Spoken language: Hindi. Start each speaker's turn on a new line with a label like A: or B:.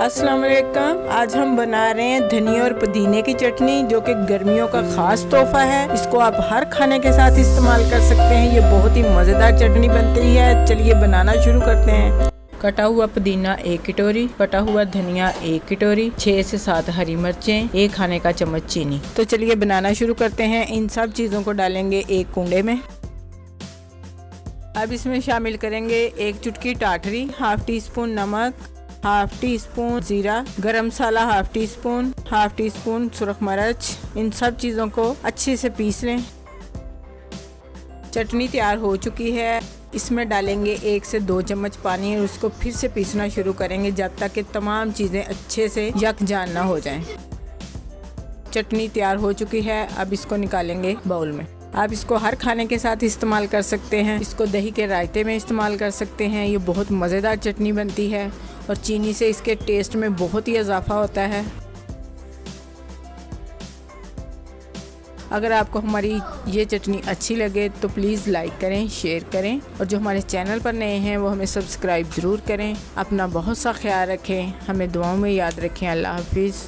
A: अस्सलाम वालेकुम। आज हम बना रहे हैं धनिया और पुदीने की चटनी, जो कि गर्मियों का खास तोहफा है। इसको आप हर खाने के साथ इस्तेमाल कर सकते हैं। ये बहुत ही मज़ेदार चटनी बनती है। चलिए बनाना शुरू करते हैं। कटा हुआ पुदीना 1 कटोरी, कटा हुआ धनिया 1 कटोरी, 6 से 7 हरी मिर्चें, 1 खाने का चम्मच चीनी। तो चलिए बनाना शुरू करते हैं। इन सब चीज़ों को डालेंगे एक कुंडे में। अब इसमें शामिल करेंगे 1 चुटकी टाटरी, हाफ टी स्पून नमक, हाफ टी स्पून जीरा, garam masala half teaspoon, half teaspoon सुरख मिर्च। इन सब चीज़ों को अच्छे से पीस लें। चटनी तैयार हो चुकी है। इसमें डालेंगे 1 से 2 चम्मच पानी और उसको फिर से पीसना शुरू करेंगे जब तक कि तमाम चीज़ें अच्छे से यकजान ना हो जाएं। चटनी तैयार हो चुकी है। अब इसको निकालेंगे बाउल में। आप इसको हर खाने के साथ इस्तेमाल कर सकते हैं। इसको दही के रायते में इस्तेमाल कर सकते हैं। ये बहुत मज़ेदार चटनी बनती है और चीनी से इसके टेस्ट में बहुत ही इजाफा होता है। अगर आपको हमारी ये चटनी अच्छी लगे तो प्लीज़ लाइक करें, शेयर करें और जो हमारे चैनल पर नए हैं वो हमें सब्सक्राइब ज़रूर करें। अपना बहुत सा ख्याल रखें, हमें दुआओं में याद रखें। अल्लाह हाफिज़।